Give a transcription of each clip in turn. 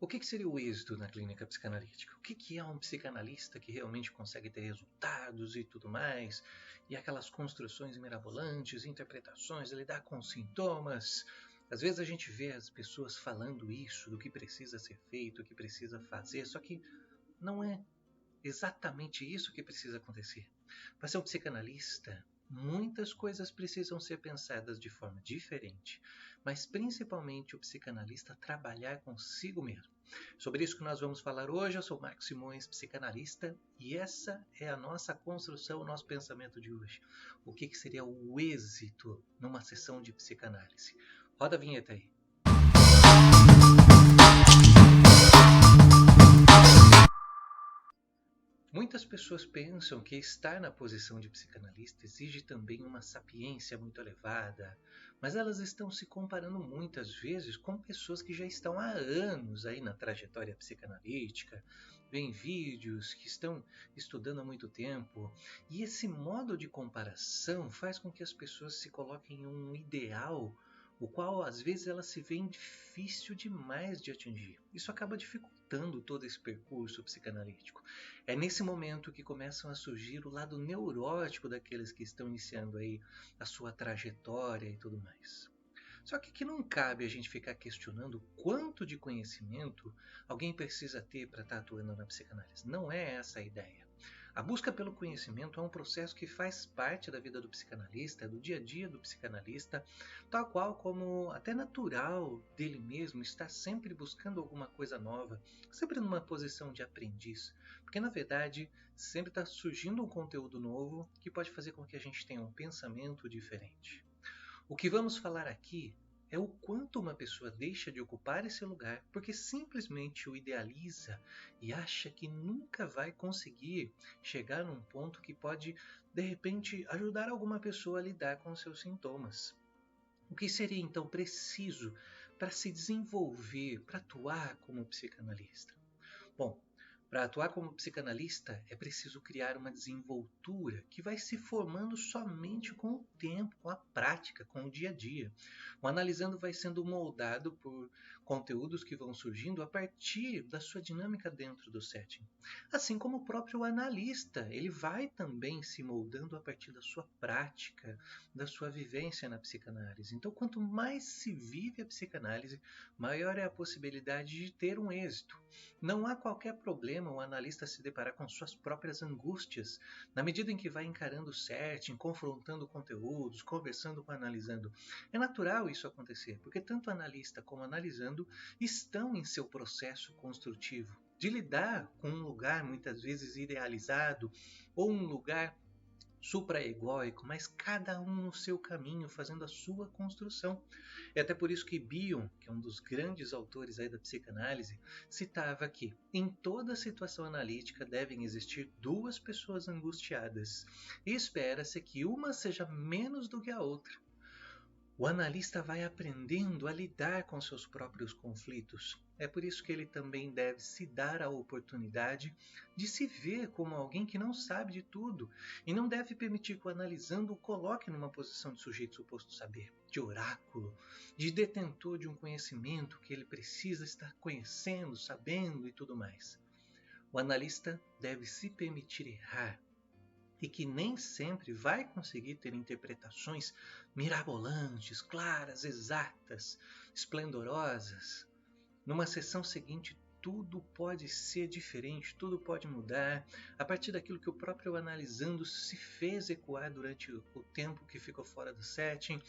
O que seria o êxito na clínica psicanalítica? O que é um psicanalista que realmente consegue ter resultados e tudo mais? E aquelas construções mirabolantes, interpretações, lidar com sintomas. Às vezes a gente vê as pessoas falando isso, do que precisa ser feito, o que precisa fazer, só que não é exatamente isso que precisa acontecer. Para ser um psicanalista, muitas coisas precisam ser pensadas de forma diferente, mas principalmente o psicanalista trabalhar consigo mesmo. Sobre isso que nós vamos falar hoje. Eu sou Marcos Simões, psicanalista, e essa é a nossa construção, o nosso pensamento de hoje. O que seria o êxito numa sessão de psicanálise? Roda a vinheta aí. Muitas pessoas pensam que estar na posição de psicanalista exige também uma sapiência muito elevada, mas elas estão se comparando muitas vezes com pessoas que já estão há anos aí na trajetória psicanalítica, veem vídeos, que estão estudando há muito tempo, e esse modo de comparação faz com que as pessoas se coloquem em um ideal o qual às vezes ela se vê difícil demais de atingir. Isso acaba dificultando todo esse percurso psicanalítico. É nesse momento que começam a surgir o lado neurótico daqueles que estão iniciando aí a sua trajetória e tudo mais. Só que aqui não cabe a gente ficar questionando quanto de conhecimento alguém precisa ter para estar atuando na psicanálise. Não é essa a ideia. A busca pelo conhecimento é um processo que faz parte da vida do psicanalista, do dia a dia do psicanalista, tal qual como até natural dele mesmo estar sempre buscando alguma coisa nova, sempre numa posição de aprendiz, porque na verdade sempre está surgindo um conteúdo novo que pode fazer com que a gente tenha um pensamento diferente. O que vamos falar aqui é o quanto uma pessoa deixa de ocupar esse lugar porque simplesmente o idealiza e acha que nunca vai conseguir chegar num ponto que pode, de repente, ajudar alguma pessoa a lidar com seus sintomas. O que seria então preciso para se desenvolver, para atuar como psicanalista? Bom, para atuar como psicanalista é preciso criar uma desenvoltura que vai se formando somente com o tempo, com a prática, com o dia a dia. O analisando vai sendo moldado por conteúdos que vão surgindo a partir da sua dinâmica dentro do setting. Assim como o próprio analista, ele vai também se moldando a partir da sua prática, da sua vivência na psicanálise. Então, quanto mais se vive a psicanálise, maior é a possibilidade de ter um êxito. Não há qualquer problema o analista se deparar com suas próprias angústias, na medida em que vai encarando o setting, confrontando conteúdos, conversando com o analisando. É natural isso acontecer, porque tanto o analista como o analisando estão em seu processo construtivo, de lidar com um lugar muitas vezes idealizado, ou um lugar supraegóico, mas cada um no seu caminho, fazendo a sua construção. É até por isso que Bion, que é um dos grandes autores aí da psicanálise, citava que em toda situação analítica devem existir duas pessoas angustiadas, e espera-se que uma seja menos do que a outra. O analista vai aprendendo a lidar com seus próprios conflitos. É por isso que ele também deve se dar a oportunidade de se ver como alguém que não sabe de tudo e não deve permitir que o analisando o coloque numa posição de sujeito suposto saber, de oráculo, de detentor de um conhecimento que ele precisa estar conhecendo, sabendo e tudo mais. O analista deve se permitir errar, e que nem sempre vai conseguir ter interpretações mirabolantes, claras, exatas, esplendorosas. Numa sessão seguinte, tudo pode ser diferente, tudo pode mudar, a partir daquilo que o próprio analisando se fez ecoar durante o tempo que ficou fora do setting.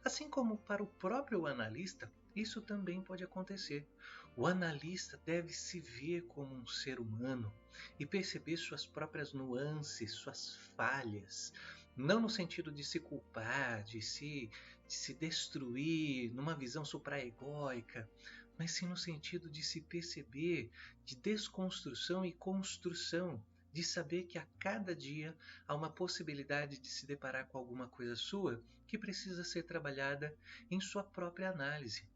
Assim como para o próprio analista, isso também pode acontecer. O analista deve se ver como um ser humano e perceber suas próprias nuances, suas falhas, não no sentido de se culpar, de se destruir numa visão supraegóica, mas sim no sentido de se perceber, de desconstrução e construção, de saber que a cada dia há uma possibilidade de se deparar com alguma coisa sua que precisa ser trabalhada em sua própria análise.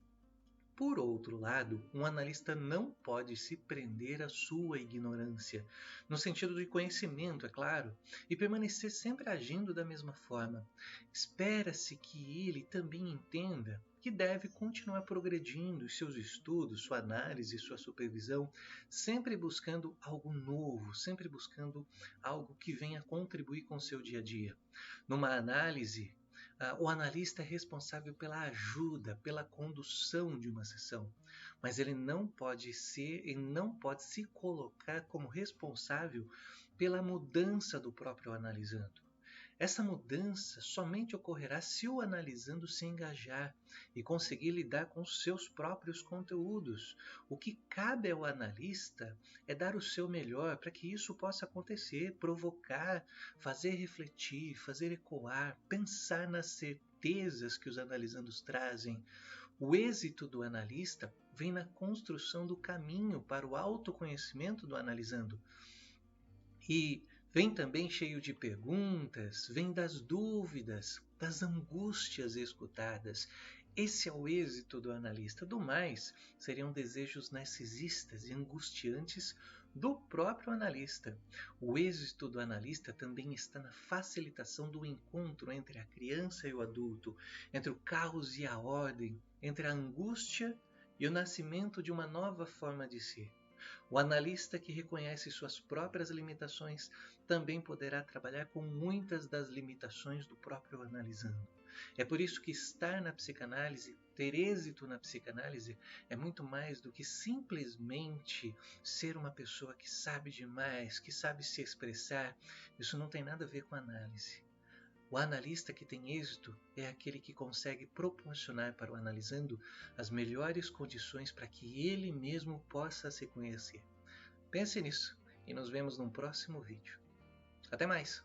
Por outro lado, um analista não pode se prender à sua ignorância, no sentido de conhecimento, é claro, e permanecer sempre agindo da mesma forma. Espera-se que ele também entenda que deve continuar progredindo em seus estudos, sua análise, sua supervisão, sempre buscando algo novo, sempre buscando algo que venha contribuir com o seu dia a dia. Numa análise, o analista é responsável pela ajuda, pela condução de uma sessão, mas ele não pode se colocar como responsável pela mudança do próprio analisando. Essa mudança somente ocorrerá se o analisando se engajar e conseguir lidar com os seus próprios conteúdos. O que cabe ao analista é dar o seu melhor para que isso possa acontecer, provocar, fazer refletir, fazer ecoar, pensar nas certezas que os analisandos trazem. O êxito do analista vem na construção do caminho para o autoconhecimento do analisando. E vem também cheio de perguntas, vem das dúvidas, das angústias escutadas. Esse é o êxito do analista. Do mais, seriam desejos narcisistas e angustiantes do próprio analista. O êxito do analista também está na facilitação do encontro entre a criança e o adulto, entre o caos e a ordem, entre a angústia e o nascimento de uma nova forma de ser. O analista que reconhece suas próprias limitações também poderá trabalhar com muitas das limitações do próprio analisando. É por isso que estar na psicanálise, ter êxito na psicanálise, é muito mais do que simplesmente ser uma pessoa que sabe demais, que sabe se expressar. Isso não tem nada a ver com análise. O analista que tem êxito é aquele que consegue proporcionar para o analisando as melhores condições para que ele mesmo possa se conhecer. Pense nisso e nos vemos num próximo vídeo. Até mais!